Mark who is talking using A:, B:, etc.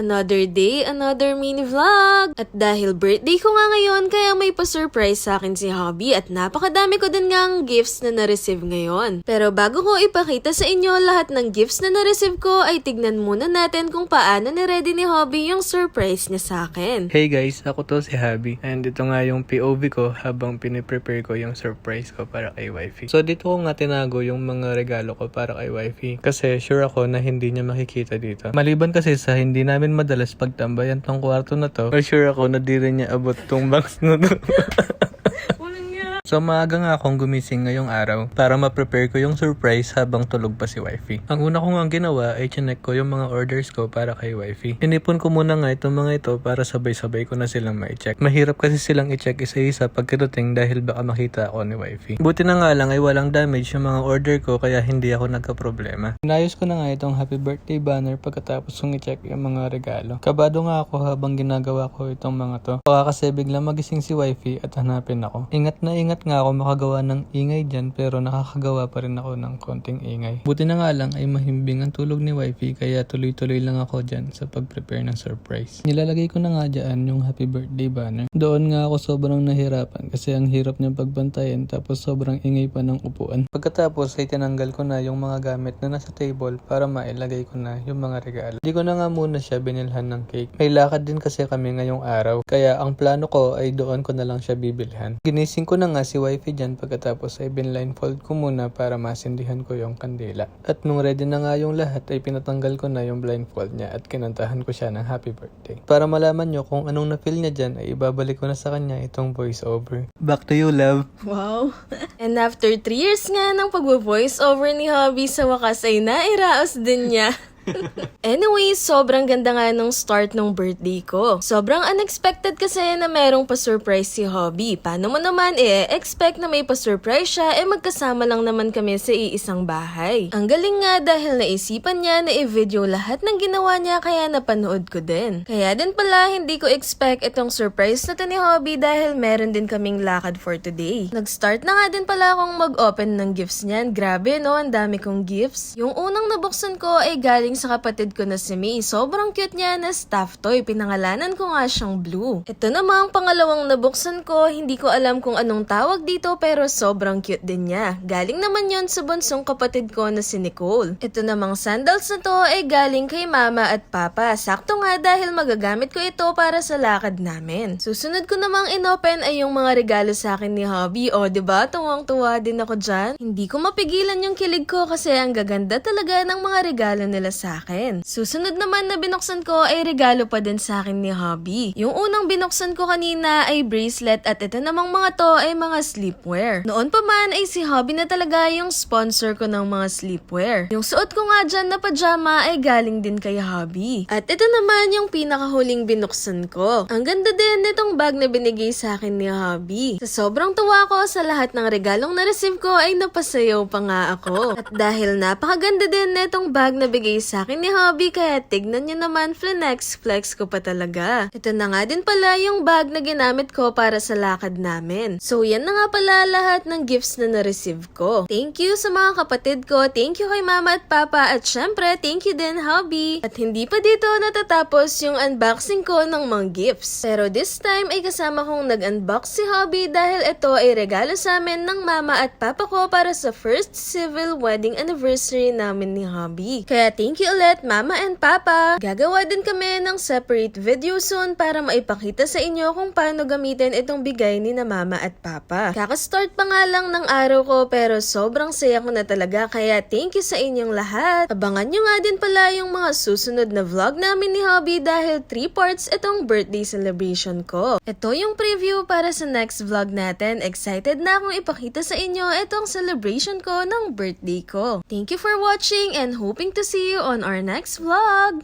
A: Another day, another mini vlog. At dahil birthday ko nga ngayon, kaya may pa-surprise sa akin si Hobby at napakadami ko din ngang gifts na na-receive ngayon. Pero bago ko ipakita sa inyo lahat ng gifts na na-receive ko, ay tignan muna natin kung paano ni-ready ni Hobby yung surprise niya sa akin.
B: Hey guys, ako to si Hobby. And ito nga yung POV ko habang piniprepare ko yung surprise ko para kay wifey. So dito ko nga tinago yung mga regalo ko para kay wifey. Kasi sure ako na hindi niya makikita dito. Maliban kasi sa hindi namin madalas pagtambayan tong kwarto na to, for sure ako na di rin niya abot tong box na to. So maaga nga akong gumising ngayong araw para ma-prepare ko yung surprise habang tulog pa si wifey. Ang una ko nga ginawa ay chinek ko yung mga orders ko para kay wifey. Inipon ko muna nga itong mga ito para sabay-sabay ko na silang ma-check. Mahirap kasi silang i-check isa-isa pagkadating dahil baka makita ako ni wifey. Buti na nga lang ay walang damage yung mga order ko kaya hindi ako nagka-problema. Inayos ko na nga itong happy birthday banner pagkatapos kong i-check yung mga regalo. Kabado nga ako habang ginagawa ko itong mga to. Baka kasi biglang magising si wifey at hanapin ako. Ingat nga ako makagawa ng ingay dyan pero nakakagawa pa rin ako ng konting ingay. Buti na nga lang ay mahimbing ang tulog ni wifey kaya tuloy-tuloy lang ako dyan sa pag-prepare ng surprise. Nilalagay ko na nga dyan yung happy birthday banner. Doon nga ako sobrang nahirapan kasi ang hirap niyang pagbantayan tapos sobrang ingay pa ng upuan. Pagkatapos ay tinanggal ko na yung mga gamit na nasa table para mailagay ko na yung mga regalo. Hindi ko na nga muna siya binilhan ng cake. May lakad din kasi kami ngayong araw kaya ang plano ko ay doon ko na lang siya bibilhan. Ginising ko na nga si wifey dyan pagkatapos ay binblindfold ko muna para masindihan ko yung kandila. At nung ready na nga yung lahat ay pinatanggal ko na yung blindfold niya at kinantahan ko siya ng happy birthday. Para malaman nyo kung anong na-feel niya dyan ay ibabalik ko na sa kanya itong voice over. Back to you, love!
A: Wow! And after 3 years nga ng pag-voice over ni Hobby, sa wakas ay nairaos din niya. Anyway, sobrang ganda nga nung start ng birthday ko. Sobrang unexpected kasi na merong pa-surprise si Hobby. Paano mo naman expect na may pa-surprise siya, magkasama lang naman kami sa iisang bahay. Ang galing nga dahil naisipan niya na i-video lahat ng ginawa niya kaya napanood ko din. Kaya din pala hindi ko expect itong surprise na to ni Hobby dahil meron din kaming lakad for today. Nag-start na nga din pala akong mag-open ng gifts niyan. Grabe no, ang dami kong gifts. Yung unang nabuksan ko ay galing sa kapatid ko na si May. Sobrang cute niya na stuffed toy. Pinangalanan ko nga siyang Blue. Ito namang pangalawang nabuksan ko. Hindi ko alam kung anong tawag dito pero sobrang cute din niya. Galing naman yon sa bunsong kapatid ko na si Nicole. Ito namang sandals na to ay galing kay mama at papa. Sakto nga dahil magagamit ko ito para sa lakad namin. Susunod ko namang inopen ay yung mga regalo sa akin ni Hobby. O diba, tuwang-tuwa din ako dyan. Hindi ko mapigilan yung kilig ko kasi ang gaganda talaga ng mga regalo nila sa akin. Susunod naman na binuksan ko ay regalo pa din sa akin ni Hobby. Yung unang binuksan ko kanina ay bracelet at ito namang mga to ay mga sleepwear. Noon pa man ay si Hobby na talaga yung sponsor ko ng mga sleepwear. Yung suot ko nga dyan na pajama ay galing din kay Hobby. At ito naman yung pinakahuling binuksan ko. Ang ganda din nitong bag na binigay sa akin ni Hobby. Sa sobrang tuwa ko sa lahat ng regalong na-receive ko ay napasayaw pa nga ako. At dahil napakaganda din nitong bag na bigay sa akin ni Hobby kaya tignan nyo naman, flex ko pa talaga. Ito na nga din pala yung bag na ginamit ko para sa lakad namin. So yan na nga pala lahat ng gifts na na-receive ko. Thank you sa mga kapatid ko, thank you kay mama at papa at syempre thank you din Hobby. At hindi pa dito natatapos yung unboxing ko ng mga gifts. Pero this time ay kasama kong nag-unbox si Hobby dahil ito ay regalo sa amin ng mama at papa ko para sa first civil wedding anniversary namin ni Hobby. Kaya thank you ulit mama and papa. Gagawa din kami ng separate video soon para maipakita sa inyo kung paano gamitin itong bigay ni na mama at papa. Kaka-start pa nga lang ng araw ko pero sobrang saya ko na talaga kaya thank you sa inyong lahat. Abangan nyo nga din pala yung mga susunod na vlog namin ni Hobby dahil 3 parts itong birthday celebration ko. Ito yung preview para sa next vlog natin. Excited na akong ipakita sa inyo itong celebration ko ng birthday ko. Thank you for watching and hoping to see you on our next vlog!